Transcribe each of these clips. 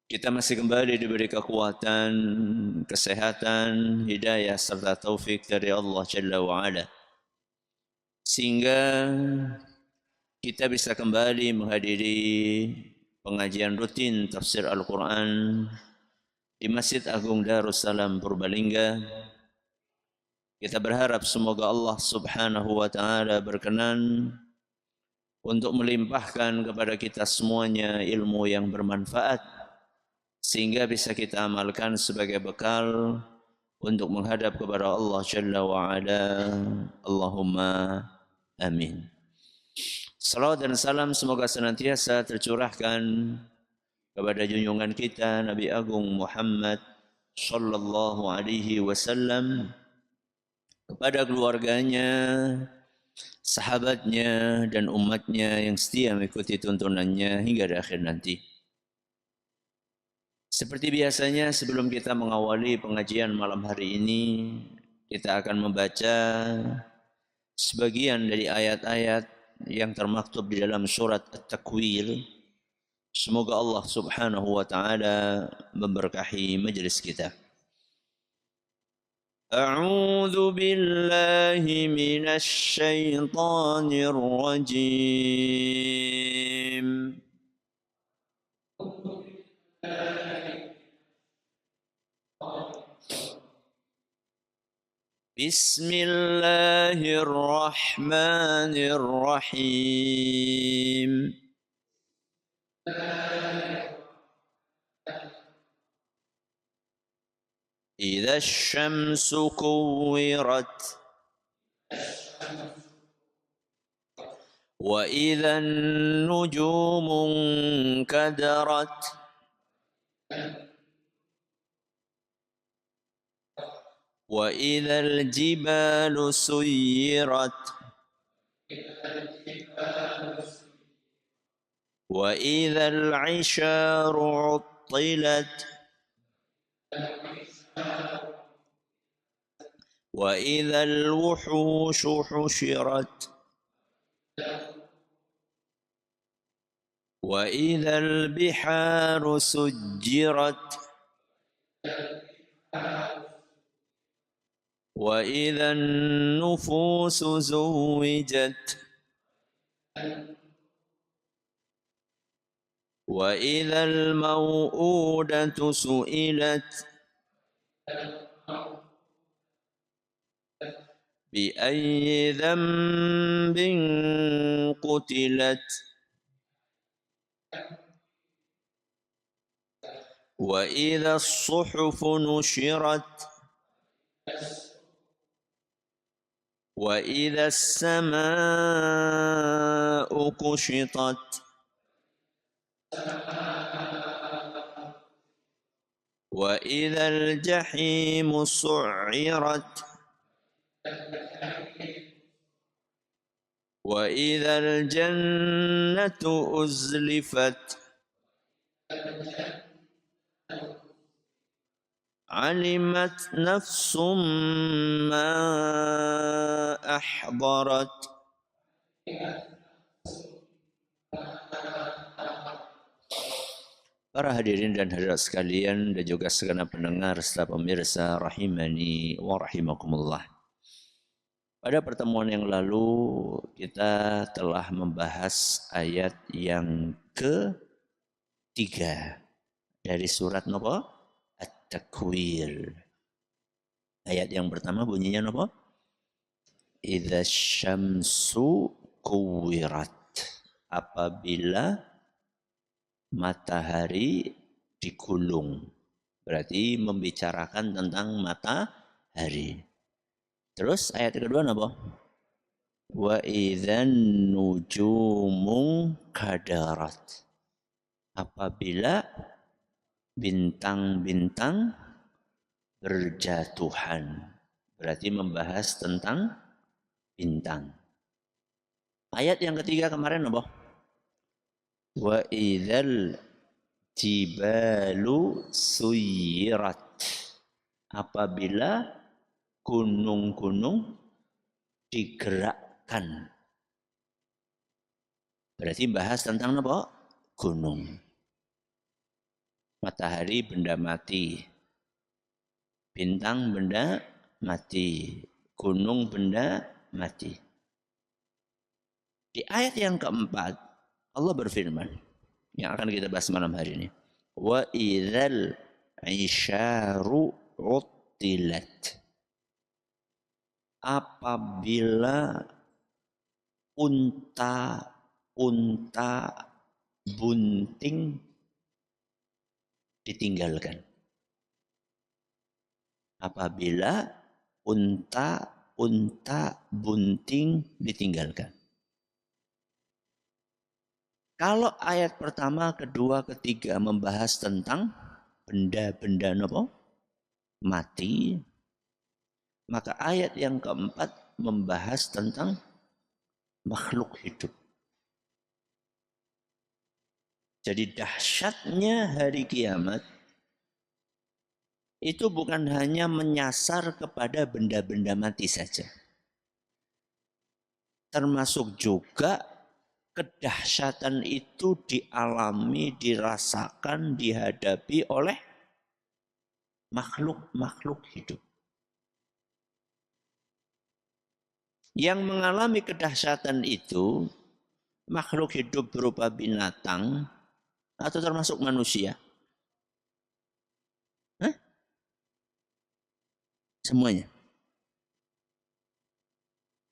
Kita masih kembali diberi kekuatan, kesehatan, hidayah serta taufik dari Allah Jalla wa Ala. Sehingga kita bisa kembali menghadiri pengajian rutin tafsir Al-Quran di Masjid Agung Darussalam Purbalingga. Kita berharap semoga Allah Subhanahu wa taala berkenan untuk melimpahkan kepada kita semuanya ilmu yang bermanfaat sehingga bisa kita amalkan sebagai bekal untuk menghadap kepada Allah Jalla wa Ala. Allahumma amin. Salawat dan salam semoga senantiasa tercurahkan kepada junjungan kita Nabi Agung Muhammad sallallahu alaihi wasallam, kepada keluarganya, sahabatnya dan umatnya yang setia mengikuti tuntunannya hingga akhir nanti. Seperti biasanya sebelum kita mengawali pengajian malam hari ini, kita akan membaca sebagian dari ayat-ayat yang termaktub di dalam surat At-Takwir. Semoga Allah Subhanahu wa taala memberkahi majelis kita. A'udzu billahi minasy syaithanir rajim. بسم الله الرحمن الرحيم. إذا الشمس كورت وإذا النجوم انكدرت وإذا الجبال سيرت وإذا العشار عطلت وإذا الوحوش حشرت وإذا البحار سجرت وإذا النفوس زوجت وإذا الموءودة سئلت بأي ذنب قتلت وإذا الصحف نشرت وإذا السماء كشطت وإذا الجحيم سعرت وإذا الجنة أزلفت علمت نفس ما أحضرت. Para hadirin dan hadirat sekalian dan juga segenap pendengar serta pemirsa rahimani wa rahimakumullah. Pada pertemuan yang lalu kita telah membahas ayat yang ketiga dari surat napa? At-Takwir. Ayat yang pertama bunyinya napa? Idza syamsu kuwirat. Apabila matahari digulung. Berarti membicarakan tentang matahari. Terus ayat kedua apa? Wa idzan nujumu kadarat. Apabila bintang-bintang berjatuhan. Berarti membahas tentang bintang. Ayat yang ketiga kemarin apa? Wa idzal jibalu suyirat. Apabila gunung-gunung digerakkan. Berarti bahas tentang apa? Gunung. Matahari benda mati, bintang benda mati, gunung benda mati. Di ayat yang keempat, Allah berfirman, yang akan kita bahas malam hari ini. Wa idzal isyaru uttilat. Apabila unta bunting ditinggalkan. Apabila unta bunting ditinggalkan. Kalau ayat pertama, kedua, ketiga membahas tentang benda-benda nopo mati, maka ayat yang keempat membahas tentang makhluk hidup. Jadi dahsyatnya hari kiamat itu bukan hanya menyasar kepada benda-benda mati saja. Termasuk juga kedahsyatan itu dialami, dirasakan, dihadapi oleh makhluk-makhluk hidup. Yang mengalami kedahsyatan itu makhluk hidup berupa binatang atau termasuk manusia? Hah? Semuanya.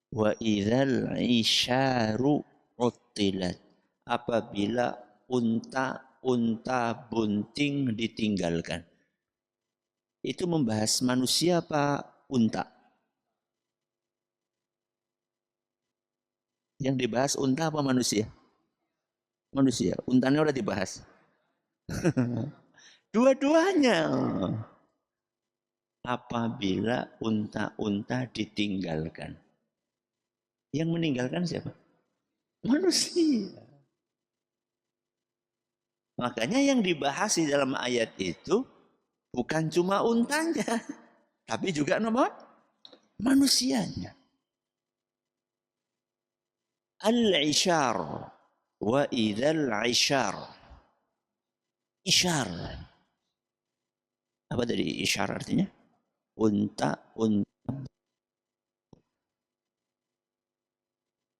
Wa idzal isyaru uttilat. Apabila unta bunting ditinggalkan. Itu membahas manusia apa unta? Yang dibahas unta apa manusia? Manusia. Untanya udah dibahas. Dua-duanya. Apabila unta-unta ditinggalkan. Yang meninggalkan siapa? Manusia. Makanya yang dibahas di dalam ayat itu bukan cuma untanya, tapi juga nama manusianya. Al-ishar wa idzal ishar. Ishar. Apa dari ishar artinya? Unta.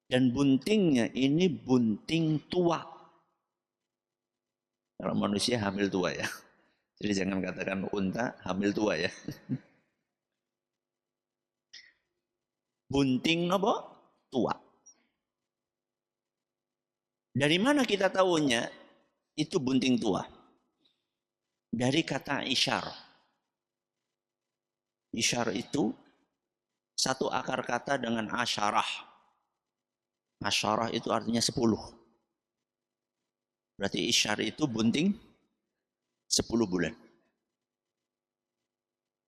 Dan buntingnya ini bunting tua. Kalau manusia hamil tua ya. Jadi jangan katakan unta hamil tua ya. Bunting apa? Tua. Dari mana kita tahunya itu bunting tua? Dari kata isyar. Isyar itu satu akar kata dengan asyarah. Asyarah itu artinya 10. Berarti isyar itu bunting 10 bulan.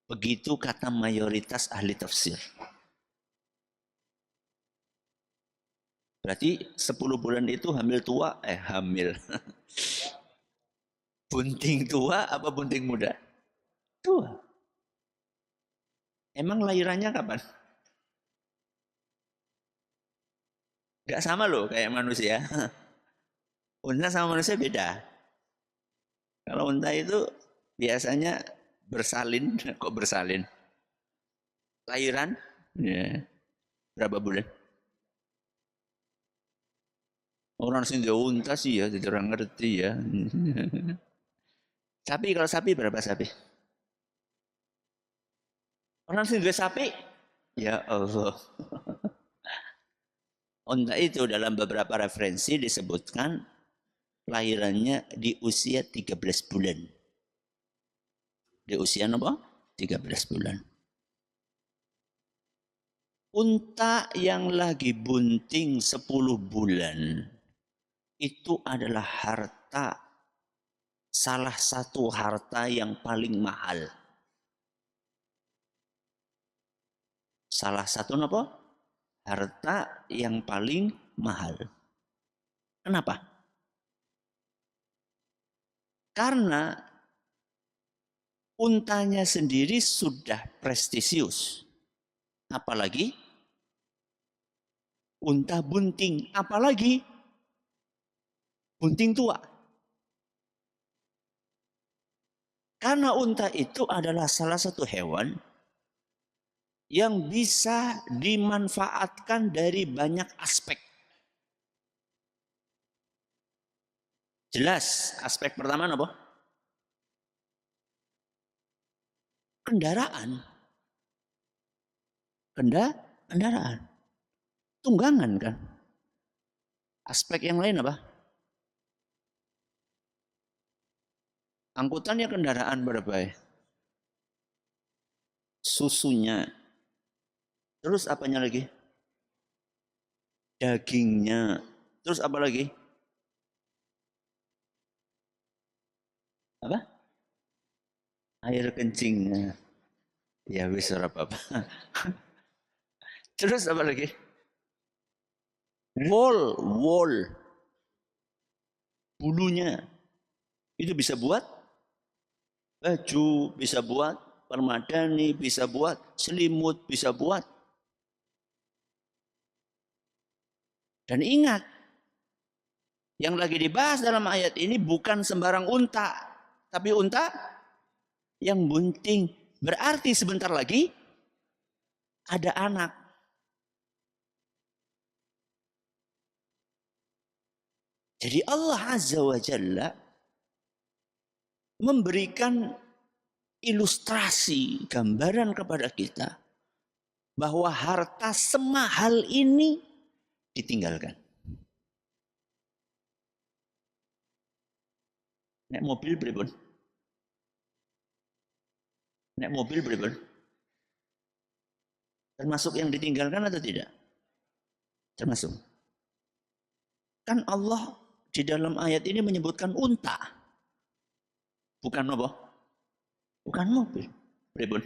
Begitu kata mayoritas ahli tafsir. Berarti 10 bulan itu hamil tua, hamil. Bunting tua apa bunting muda? Tua. Emang lahirannya kapan? Gak sama loh kayak manusia. Unta sama manusia beda. Kalau unta itu biasanya bersalin, kok bersalin? Lahiran, ya. Berapa bulan? Orang sing unta sih ya, jadi orang ngerti ya. Sapi, kalau sapi berapa sapi? Orang sing sapi, ya Allah. Unta itu dalam beberapa referensi disebutkan lahirannya di usia 13 bulan. Di usia apa? 13 bulan. Unta yang lagi bunting 10 bulan itu adalah harta, salah satu harta yang paling mahal. Salah satu apa? Harta yang paling mahal. Kenapa? Karena untanya sendiri sudah prestisius. Apalagi unta bunting. Apalagi bunting tua. Karena unta itu adalah salah satu hewan yang bisa dimanfaatkan dari banyak aspek. Jelas, aspek pertama apa? Kendaraan. Kendaraan. Tunggangan kan. Aspek yang lain apa? Angkutannya kendaraan berapa ya? Susunya. Terus apanya lagi? Dagingnya. Terus apa lagi? Apa? Air kencingnya. Ya wis ora apa-apa. Terus apa lagi? Wool. Bulunya. Itu bisa buat baju, bisa buat permadani, bisa buat selimut, bisa buat. Dan ingat, yang lagi dibahas dalam ayat ini bukan sembarang unta, tapi unta yang bunting. Berarti sebentar lagi ada anak. Jadi Allah Azza wa Jalla memberikan ilustrasi, gambaran kepada kita bahwa harta semahal ini ditinggalkan. Nek mobil pripun? Nek mobil pripun? Termasuk yang ditinggalkan atau tidak? Termasuk. Kan Allah di dalam ayat ini menyebutkan unta. Bukan apa? Bukan mobil. Pripun?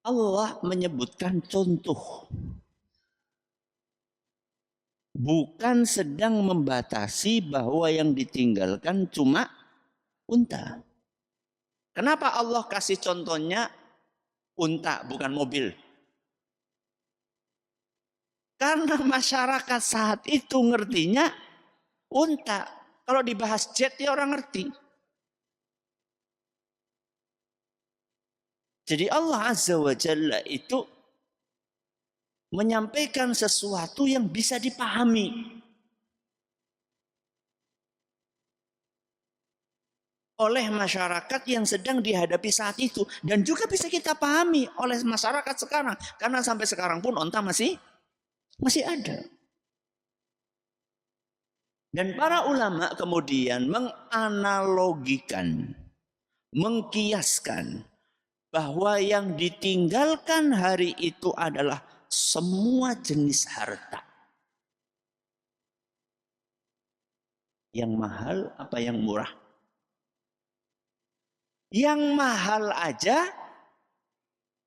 Allah menyebutkan contoh. Bukan sedang membatasi bahwa yang ditinggalkan cuma unta. Kenapa Allah kasih contohnya unta bukan mobil? Karena masyarakat saat itu ngertinya unta. Kalau dibahas jet ya orang ngerti. Jadi Allah Azza wa Jalla itu menyampaikan sesuatu yang bisa dipahami oleh masyarakat yang sedang dihadapi saat itu. Dan juga bisa kita pahami oleh masyarakat sekarang. Karena sampai sekarang pun onta masih ada. Dan para ulama kemudian menganalogikan, mengkiaskan bahwa yang ditinggalkan hari itu adalah semua jenis harta. Yang mahal apa yang murah? Yang mahal aja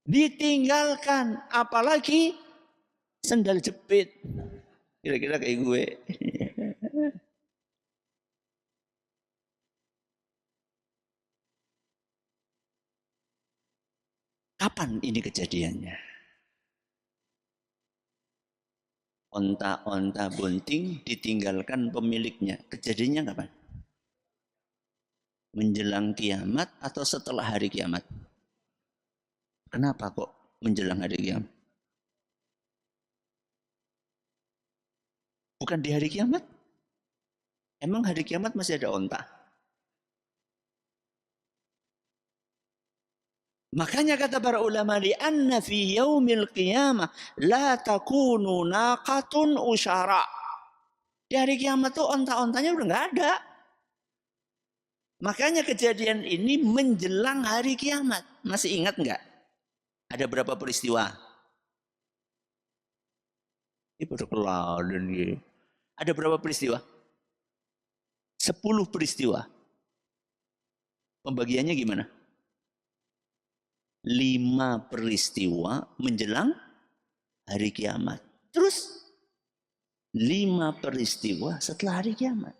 ditinggalkan, apalagi sendal jepit. Kira-kira kayak gue. Kapan ini kejadiannya? Onta-onta bunting ditinggalkan pemiliknya. Kejadiannya kapan? Menjelang kiamat atau setelah hari kiamat? Kenapa kok menjelang hari kiamat? Bukan di hari kiamat? Emang hari kiamat masih ada onta? Makanya kata para ulama, li'anna fi yaumil qiyamah la takunu naqatun usyara. Di hari kiamat tuh onta-ontanya udah nggak ada. Makanya kejadian ini menjelang hari kiamat. Masih ingat nggak? Ada berapa peristiwa? Ini pada keladan gitu. Ada berapa peristiwa? 10 peristiwa. Pembagiannya gimana? 5 peristiwa menjelang hari kiamat. Terus 5 peristiwa setelah hari kiamat.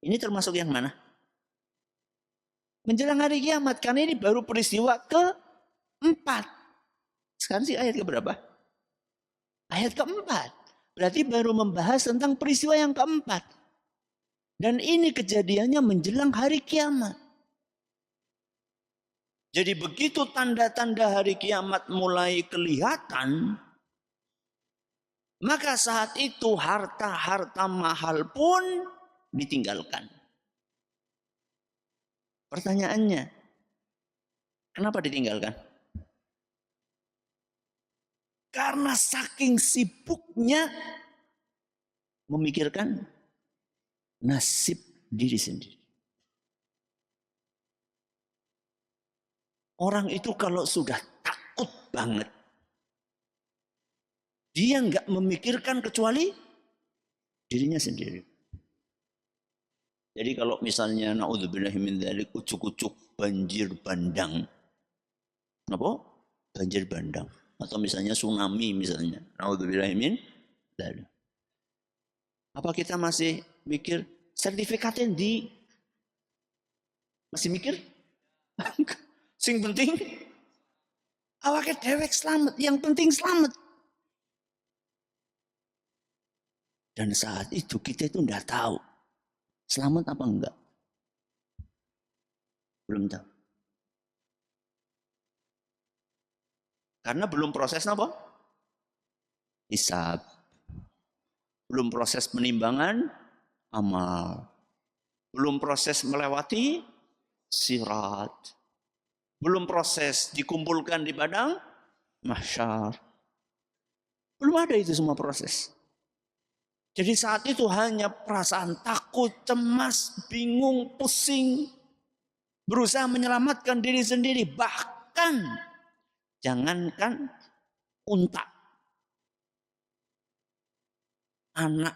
Ini termasuk yang mana? Menjelang hari kiamat. Karena ini baru peristiwa keempat. Sekarang sih ayat keberapa? Ayat keempat. Berarti baru membahas tentang peristiwa yang keempat. Dan ini kejadiannya menjelang hari kiamat. Jadi begitu tanda-tanda hari kiamat mulai kelihatan, maka saat itu harta-harta mahal pun ditinggalkan. Pertanyaannya, kenapa ditinggalkan? Karena saking sibuknya memikirkan nasib diri sendiri. Orang itu kalau sudah takut banget, dia nggak memikirkan kecuali dirinya sendiri. Jadi kalau misalnya naudzubillahi min dzalik ucuk-ucuk banjir bandang. Apa? Banjir bandang atau misalnya tsunami misalnya. Naudzubillahi min dzalik. Apa kita masih mikir sertifikatnya di masih mikir? Sing penting awake dewek selamat, yang penting selamat. Dan saat itu kita itu enggak tahu selamat apa enggak. Belum tahu. Karena belum proses apa? Hisab. Belum proses penimbangan amal. Belum proses melewati sirat. Belum proses dikumpulkan di padang mahsyar. Belum ada itu semua proses. Jadi saat itu hanya perasaan takut, cemas, bingung, pusing. Berusaha menyelamatkan diri sendiri. Bahkan jangankan unta. Anak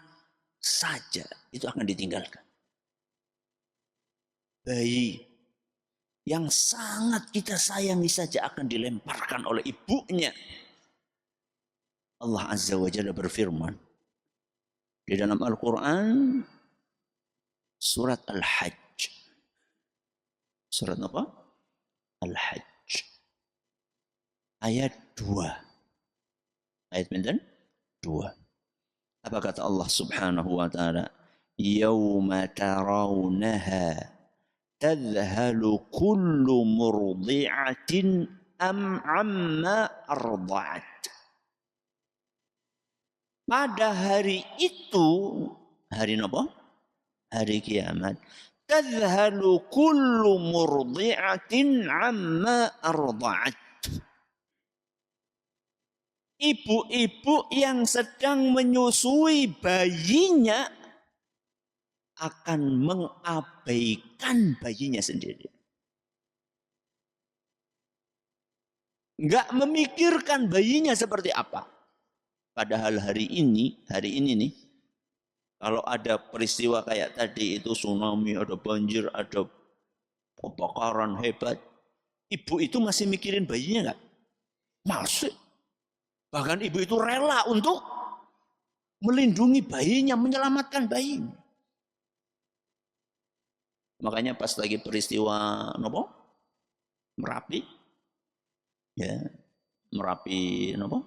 saja itu akan ditinggalkan. Bayi yang sangat kita sayangi saja akan dilemparkan oleh ibunya. Allah Azza wa Jalla berfirman di dalam Al-Quran surat Al-Hajj. Surat apa? Al-Hajj. Ayat 2. Ayat benten 2. Apa kata Allah Subhanahu wa taala? Yauma tarawnaha tadhhalu kullu murdi'atin amma arda'at. Pada hari itu, hari apa? Hari kiamat. Tadhhalu kullu murdi'atin amma arda'at. Ibu-ibu yang sedang menyusui bayinya akan mengabaikan bayinya sendiri. Enggak memikirkan bayinya seperti apa. Padahal hari ini nih, kalau ada peristiwa kayak tadi itu tsunami, ada banjir, ada kebakaran hebat, ibu itu masih mikirin bayinya enggak? Masih. Bahkan ibu itu rela untuk melindungi bayinya, menyelamatkan bayinya. Makanya pas lagi peristiwa nopo Merapi, ya Merapi nopo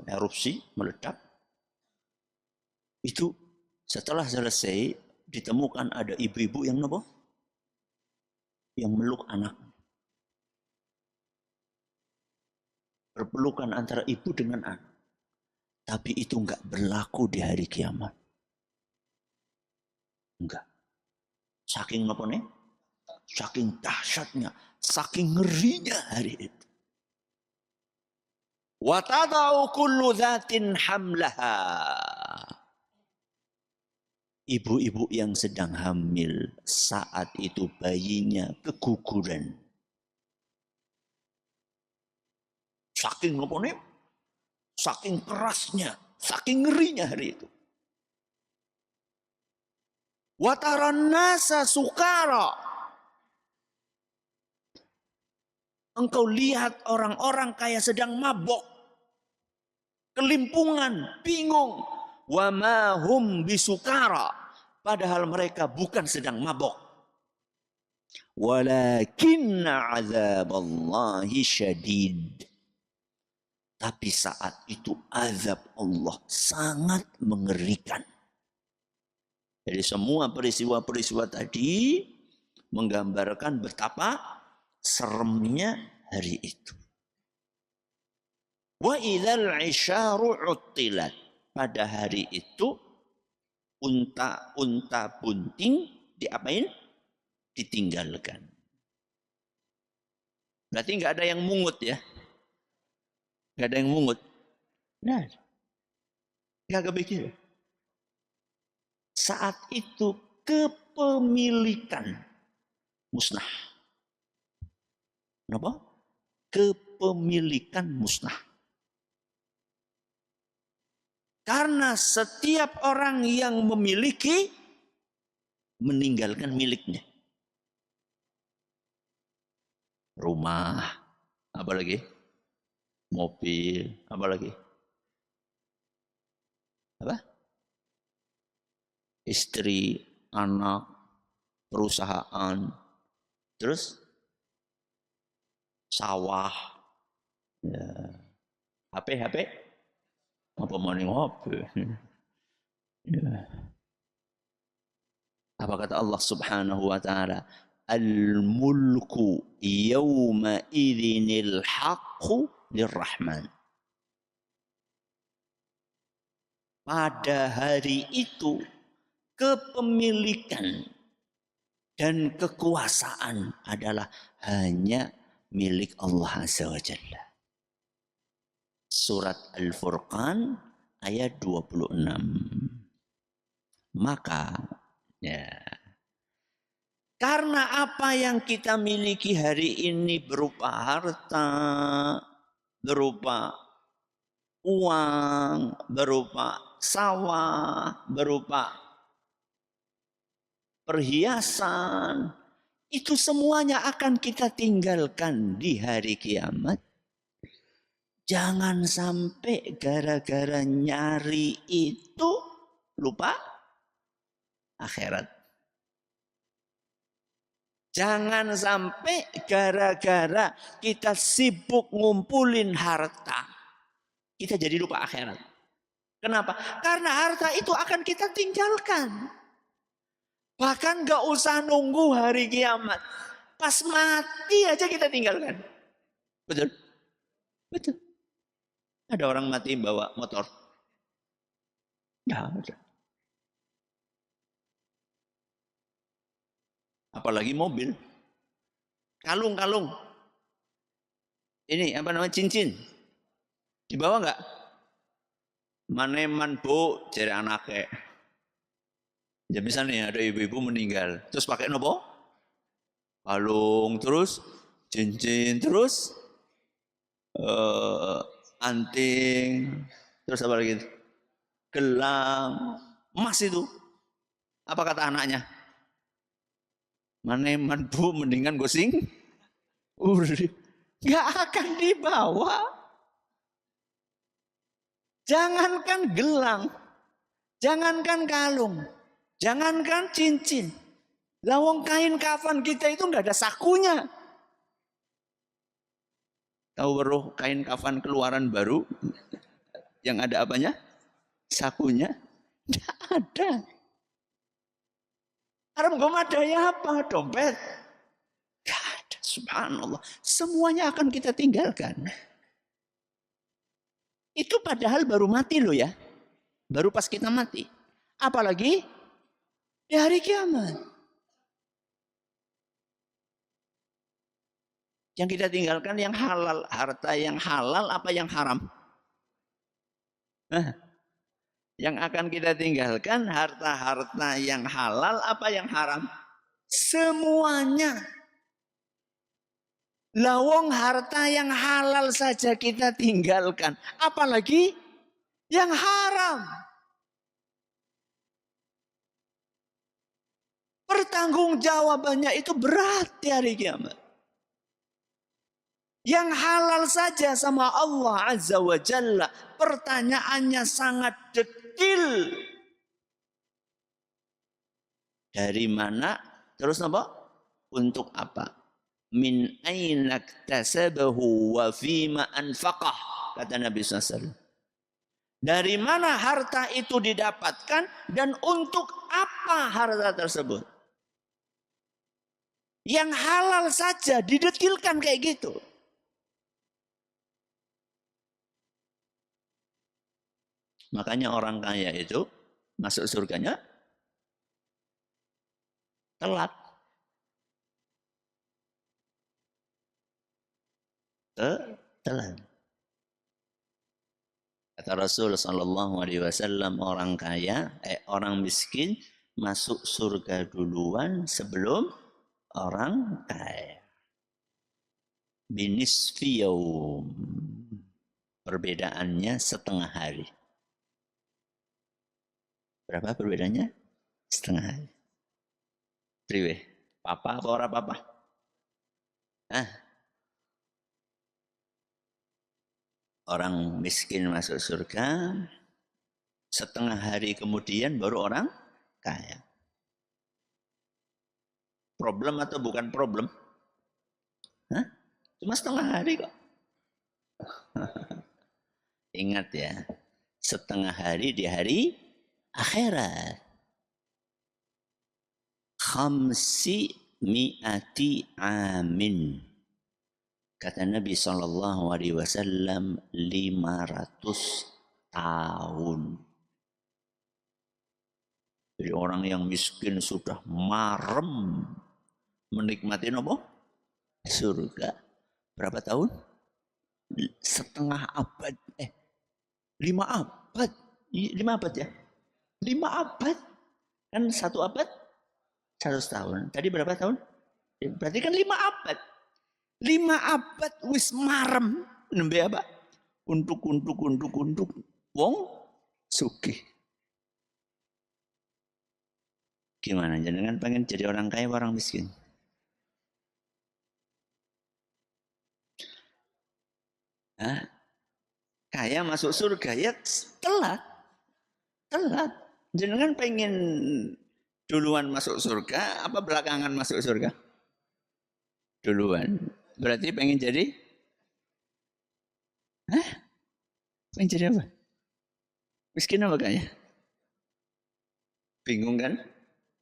erupsi meledak, itu setelah selesai ditemukan ada ibu-ibu yang nopo yang meluk anak. Berpelukan antara ibu dengan anak. Tapi itu enggak berlaku di hari kiamat. Enggak. Saking apa nih? Saking dahsyatnya, saking ngerinya hari itu. Wa tadau kullu dzatin hamlaha. Ibu-ibu yang sedang hamil saat itu bayinya keguguran. Saking apa nih? Saking kerasnya, saking ngerinya hari itu. Wataran nasa sukara. Engkau lihat orang-orang kayak sedang mabok. Kelimpungan, bingung. Wa ma hum bisukara. Padahal mereka bukan sedang mabok. Walakinna azaballahi syadid. Tapi saat itu azab Allah sangat mengerikan. Jadi semua peristiwa-peristiwa tadi menggambarkan betapa seremnya hari itu. Wa idzal 'isyaru 'uttilat. Pada hari itu unta-unta bunting diapain? Ditinggalkan. Berarti nggak ada yang mungut ya? Nggak ada yang mungut. Nah, nggak kepikir. Saat itu kepemilikan musnah. Kenapa? Kepemilikan musnah. Karena setiap orang yang memiliki meninggalkan miliknya. Rumah, apa lagi? Mobil, apa lagi? Apa? Istri, anak, perusahaan, terus sawah, ya. HP, apa maning HP? Ya. Apa kata Allah Subhanahu wa taala? Al-mulku yawma idzinil haqqu lirrahman. Pada hari itu kepemilikan dan kekuasaan adalah hanya milik Allah Azza wa Jalla. Surat Al-Furqan ayat 26. Maka ya, karena apa yang kita miliki hari ini berupa harta, berupa uang, berupa sawah, berupa perhiasan, itu semuanya akan kita tinggalkan di hari kiamat. Jangan sampai gara-gara nyari itu lupa akhirat. Jangan sampai gara-gara kita sibuk ngumpulin harta, kita jadi lupa akhirat. Kenapa? Karena harta itu akan kita tinggalkan. Bahkan gak usah nunggu hari kiamat. Pas mati aja kita tinggalkan. Betul? Betul. Ada orang mati bawa motor? Nggak ada. Apalagi mobil. Kalung-kalung. Ini apa namanya? Cincin. Dibawa nggak? Maneman bu, jari anaknya. Ya misalnya ada ibu-ibu meninggal. Terus pakai nopo? Kalung, terus cincin, terus anting, terus apa lagi? Gelang, emas itu. Apa kata anaknya? Maneman bu, mendingan gosing. Gak akan dibawa. Jangankan gelang, jangankan kalung, jangankan cincin. Lawang kain kafan kita itu nggak ada sakunya. Tahu baru kain kafan keluaran baru yang ada apanya? Sakunya? Nggak ada. Haram gomadaya apa? Dompet? Nggak ada. Subhanallah. Semuanya akan kita tinggalkan. Itu padahal baru mati loh ya. Baru pas kita mati. Apalagi di hari kiamat. Yang kita tinggalkan yang halal. Harta yang halal apa yang haram? Yang akan kita tinggalkan harta-harta yang halal apa yang haram? Semuanya. Lawong harta yang halal saja kita tinggalkan. Apalagi yang haram. Pertanggungjawabannya itu berat di hari kiamat. Yang halal saja sama Allah Azza wa Jalla. Pertanyaannya sangat detil. Dari mana? Terus apa? Untuk apa? Min aina iktasabahu wa fima anfaqah, kata Nabi SAW. Dari mana harta itu didapatkan dan untuk apa apa harta tersebut? Yang halal saja didetilkan kayak gitu. Makanya orang kaya itu masuk surganya telat. Telat. Kata Rasul sallallahu alaihi wasallam, orang kaya, orang miskin masuk surga duluan sebelum orang kaya. Binisfi yaum. Perbedaannya setengah hari. Berapa perbedaannya? Setengah hari. Priwe, papa apa ora papa? Hah? Orang miskin masuk surga, setengah hari kemudian baru orang kaya. Problem atau bukan problem? Hah? Cuma setengah hari kok. Ingat ya, setengah hari di hari akhirat. Khamsi mi'ati amin. Kata Nabi SAW, 500 tahun. Jadi orang yang miskin sudah marem menikmati apa? Surga. Berapa tahun? Setengah abad. 5 abad. 5 abad ya? 5 abad. Kan 1 abad 100 tahun. Tadi berapa tahun? Berarti kan 5 abad. 5 abad wis marem nembe apa? Untuk wong sugih. Gimana jenengan pengen jadi orang kaya orang miskin? Hah? Kaya masuk surga ya telat. Telat. Jenengan pengen duluan masuk surga apa belakangan masuk surga? Duluan. Berarti pengen jadi? Hah? Pengen jadi apa? Miskin apa kaya? Bingung kan?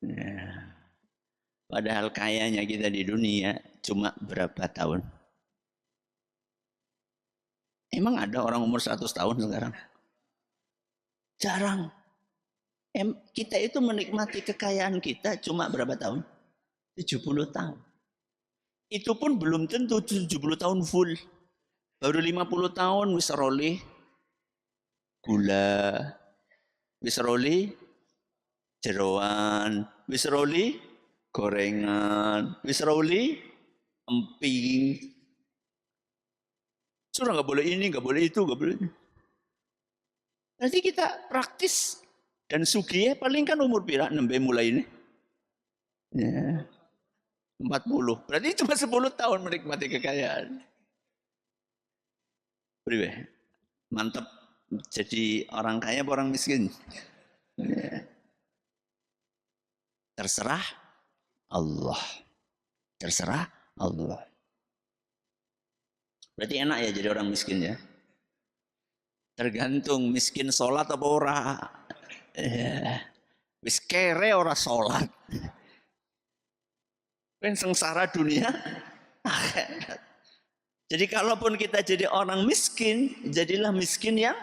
Ya. Padahal kayanya kita di dunia cuma berapa tahun? Emang ada orang umur 100 tahun sekarang? Jarang. Kita itu menikmati kekayaan kita cuma berapa tahun? 70 tahun. Itu pun belum tentu 70 tahun full. Baru 50 tahun wis rolih gula, wis rolih jeroan, wis rolih gorengan, wis rolih emping. Sudah nggak boleh ini, nggak boleh itu, nggak boleh ini. Nanti kita praktis dan sugih paling kan umur pira nembe mulai ini. Ya. 40. Berarti cuma 10 tahun menikmati kekayaan. Priwe. Mantap jadi orang kaya apa orang miskin? Ya. Terserah Allah. Terserah Allah. Berarti enak ya jadi orang miskin ya? Tergantung miskin sholat apa ora. Ya. Wis kere ora sholat. Kan sengsara dunia. Jadi kalaupun kita jadi orang miskin, jadilah miskin yang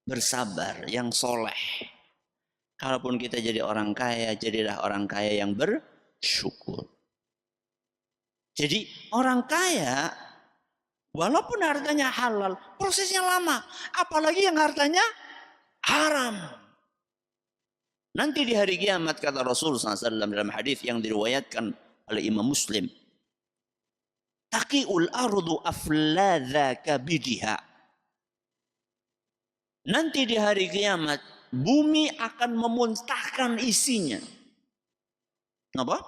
bersabar, yang soleh. Kalaupun kita jadi orang kaya, jadilah orang kaya yang bersyukur. Jadi orang kaya, walaupun hartanya halal, prosesnya lama. Apalagi yang hartanya haram. Nanti di hari kiamat kata Rasul SAW dalam hadis yang diriwayatkan oleh Imam Muslim, taqiul ardu afladha kabidiha. Nanti di hari kiamat bumi akan memuntahkan isinya. Apa?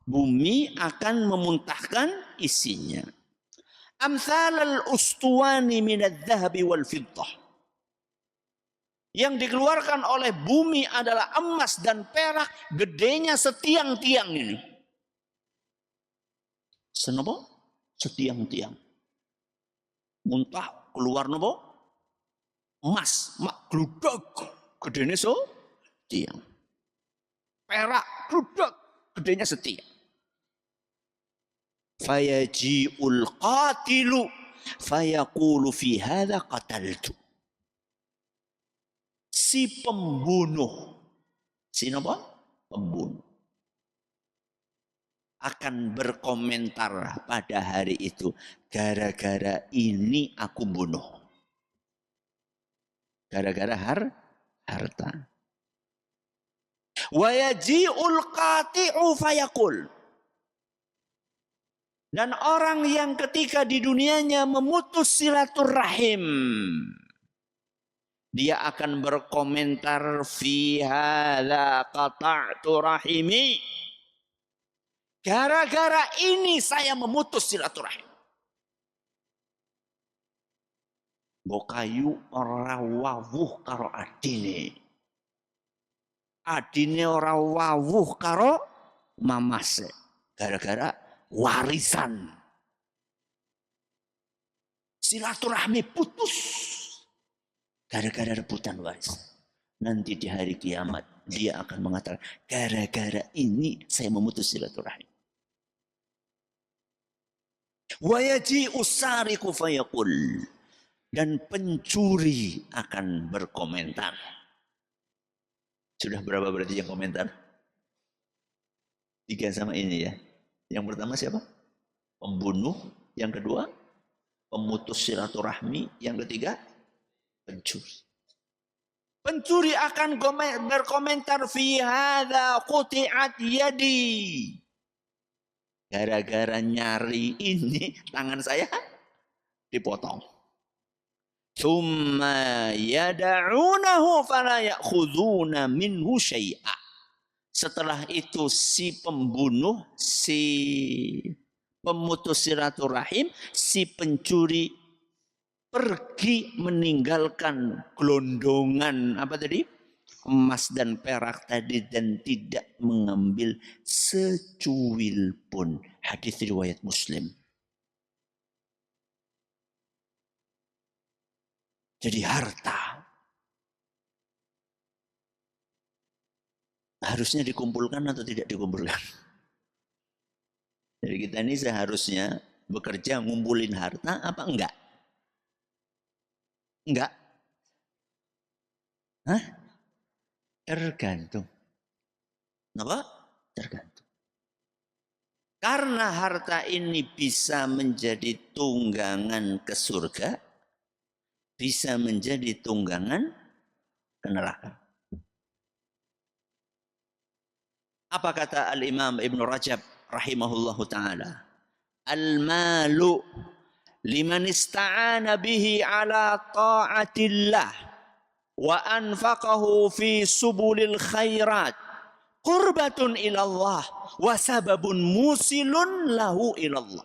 Bumi akan memuntahkan isinya. Amsalal ustuwani minadz-dzahabi wal fiddah. Yang dikeluarkan oleh bumi adalah emas dan perak, gedenya setiang-tiang ini. Senopo? Setiang-tiang. Muntah keluar nopo? Emas, mak gludok, gedenya tiang. Perak, rudak, gedenya setiang. Fayaji'ul qatilu fayaqulu fi hadha qataltu. Si pembunuh, si apa? Pembunuh akan berkomentar pada hari itu, gara-gara ini aku bunuh. Gara-gara harta. Wa yaji'ul qati'u fayaqul. Dan orang yang ketika di dunianya memutus silaturahim, dia akan berkomentar fi hadza qata'tu rahimi. Gara-gara ini saya memutus silaturahim. Bokayu ora wawuh karo adine. Adine ora wawuh karo mamase. Gara-gara warisan. Silaturahmi putus. Gara-gara rebutan warisan. Nanti di hari kiamat dia akan mengatakan, gara-gara ini saya memutus silaturahim. Wa yaji'u sariqu fayaqul. Dan pencuri akan berkomentar. Sudah berapa berarti yang komentar? 3 sama ini ya. Yang pertama siapa? Pembunuh. Yang kedua, pemutus silaturahmi. Yang ketiga, pencuri. Pencuri akan berkomentar fi hadza quti'at yadi. Gara-gara nyari ini tangan saya dipotong. Tsumma yad'unahu fala ya'khuduna minhu syai'a. Setelah itu si pembunuh, si pemutus silaturahim, si pencuri pergi meninggalkan gelondongan apa tadi? Emas dan perak tadi dan tidak mengambil secuil pun. Hadis riwayat Muslim. Jadi harta harusnya dikumpulkan atau tidak dikumpulkan? Jadi kita ini seharusnya bekerja ngumpulin harta apa enggak? Enggak? Hah? Tergantung. Apa? Tergantung. Karena harta ini bisa menjadi tunggangan ke surga, bisa menjadi tunggangan ke neraka. Apa kata Al-Imam Ibn Rajab rahimahullahu ta'ala? Al-malu liman ista'ana bihi ala ta'atillah wa anfaqahu fi subulil khairat qurbatun ilallah wa sababun musilun lahu ilallah.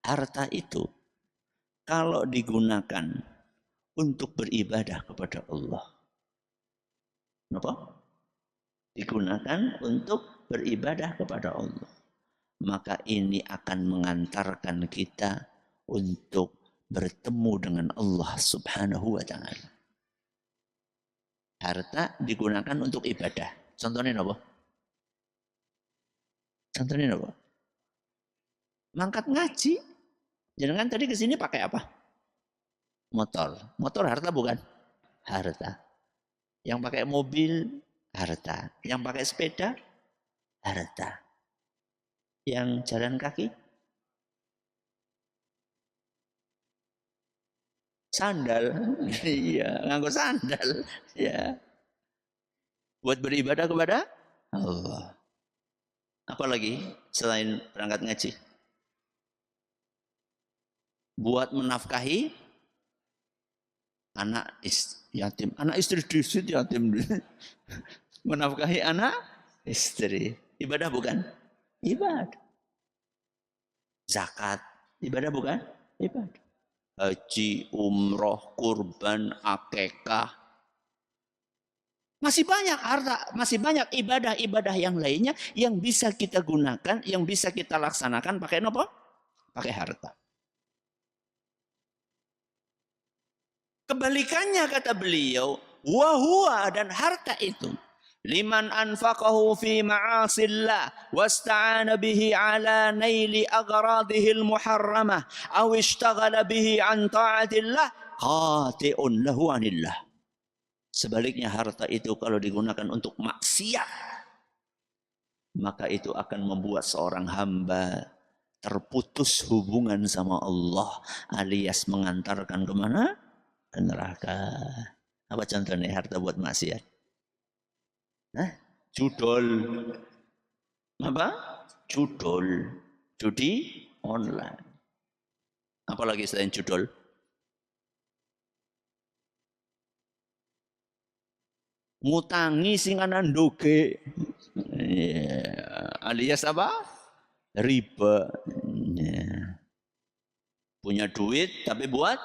Harta itu kalau digunakan untuk beribadah kepada Allah. Kenapa? Digunakan untuk beribadah kepada Allah. Maka ini akan mengantarkan kita untuk bertemu dengan Allah Subhanahu wa ta'ala. Harta digunakan untuk ibadah. Contohnya apa? Contohnya apa? Mangkat ngaji. Jangan tadi ke sini pakai apa? Motor. Motor harta bukan? Harta. Yang pakai mobil, harta. Yang pakai sepeda, harta. Yang jalan kaki, sandal. Iya, nganggo sandal. Ya. Buat beribadah kepada Allah. Apalagi selain berangkat ngaji? Buat menafkahi anak yatim. Anak istri disit yatim. Menafkahi anak istri. Ibadah bukan? Ibadah. Zakat. Ibadah bukan? Ibadah. Haji, umroh, kurban, akekah. Masih banyak harta, masih banyak ibadah-ibadah yang lainnya yang bisa kita gunakan, yang bisa kita laksanakan pakai apa? Pakai harta. Kebalikannya kata beliau, wa huwa, dan harta itu, liman anfaqahu fi ma'asillah wasta'ana bihi ala naili aghradihi al-muharramah aw ishtaghala bihi an ta'atillah qati'un lahu anillah. Sebaliknya harta itu kalau digunakan untuk maksiat, maka itu akan membuat seorang hamba terputus hubungan sama Allah, alias mengantarkan kemana? Ke neraka. Apa contohnya harta buat maksiat? Hah? Judol. Apa? Judol. Judi online. Apalagi selain judol? Ngutangi sing ana ndoge. Alias apa? Riba. Punya duit tapi buat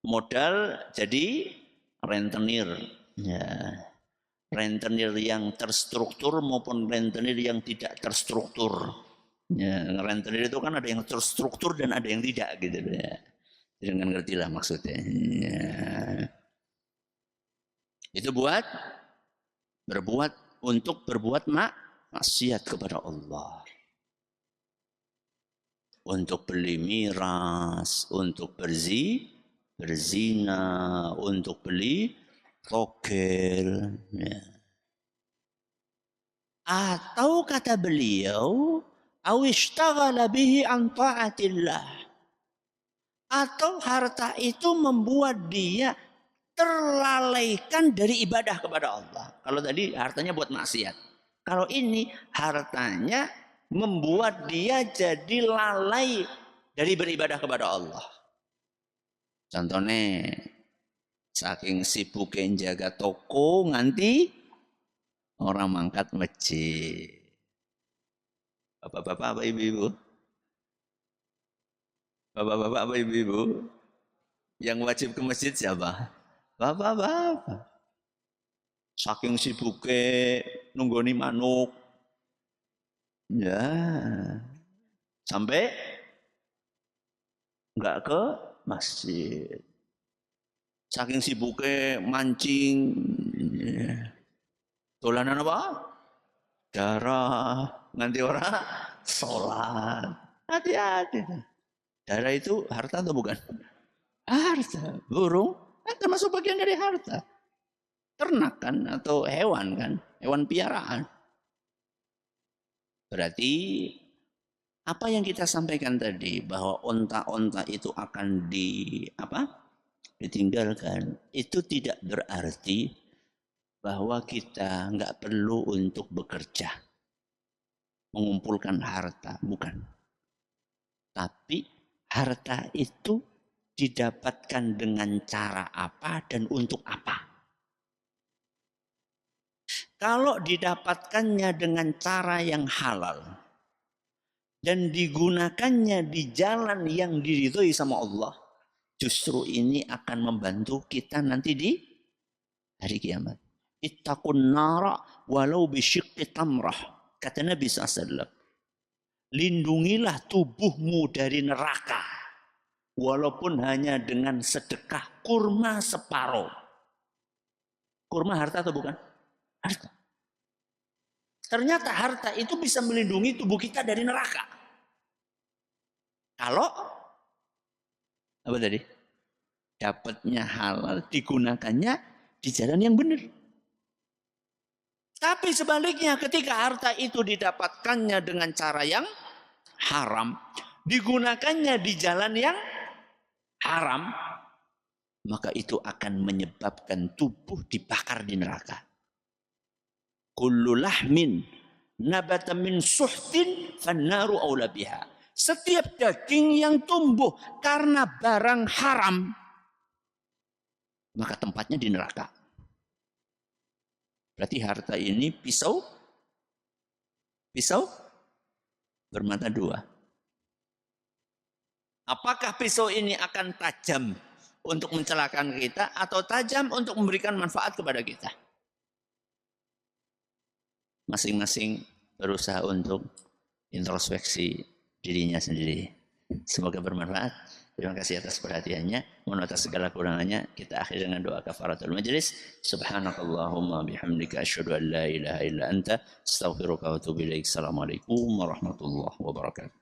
modal jadi rentenir. Rentenir yang terstruktur maupun rentenir yang tidak terstruktur. Rentenir itu kan ada yang terstruktur dan ada yang tidak gitu ya. Jangan ngerti lah maksudnya. Itu untuk berbuat maksiat kepada Allah. Untuk beli miras, untuk berzina, untuk beli togel. Ya. Atau kata beliau, awishtaghala bihi an ta'atillah. Atau harta itu membuat dia terlalaikan dari ibadah kepada Allah. Kalau tadi hartanya buat maksiat. Kalau ini hartanya membuat dia jadi lalai dari beribadah kepada Allah. Contohnya, saking sibuknya jaga toko nganti orang mangkat masjid. Bapak-bapak apa ibu-ibu? Bapak-bapak apa ibu-ibu? Yang wajib ke masjid siapa? Bapak-bapak. Saking sibuknya nunggoni manuk. Ya. Sampai enggak ke masjid. Saking sibuknya mancing. Ya. Dolanan apa? Darah. Nganti orang sholat. Hati-hati. Darah itu harta atau bukan? Harta. Burung kan termasuk bagian dari harta. Ternak kan atau hewan kan? Hewan piaraan. Berarti apa yang kita sampaikan tadi bahwa onta-onta itu akan ditinggalkan, itu tidak berarti bahwa kita nggak perlu untuk bekerja mengumpulkan harta, bukan. Tapi harta itu didapatkan dengan cara apa dan untuk apa. Kalau didapatkannya dengan cara yang halal dan digunakannya di jalan yang diridhoi sama Allah, justru ini akan membantu kita nanti di hari kiamat. Ittaqun nara walau bisyiqqi tamrah. Kata Nabi SAW. Lindungilah tubuhmu dari neraka. Walaupun hanya dengan sedekah kurma separuh. Kurma harta atau bukan? Harta. Ternyata harta itu bisa melindungi tubuh kita dari neraka. Kalau apa tadi? Dapatnya halal, digunakannya di jalan yang benar. Tapi sebaliknya ketika harta itu didapatkannya dengan cara yang haram, digunakannya di jalan yang haram, maka itu akan menyebabkan tubuh dibakar di neraka. Kullu lahmin nabata min suhtin fannaru aula biha. Setiap daging yang tumbuh karena barang haram, maka tempatnya di neraka. Berarti harta ini pisau bermata dua. Apakah pisau ini akan tajam untuk mencelakakan kita atau tajam untuk memberikan manfaat kepada kita? Masing-masing berusaha untuk introspeksi dirinya sendiri. Semoga bermanfaat. Terima kasih atas perhatiannya. Mohon atas segala kurangannya. Kita akhiri dengan doa kafaratul majlis. Subhanakallahumma bihamdika asyhadu an la ilaha illa anta astaghfiruka wa atubu ilaik. Assalamualaikum warahmatullahi wabarakatuh.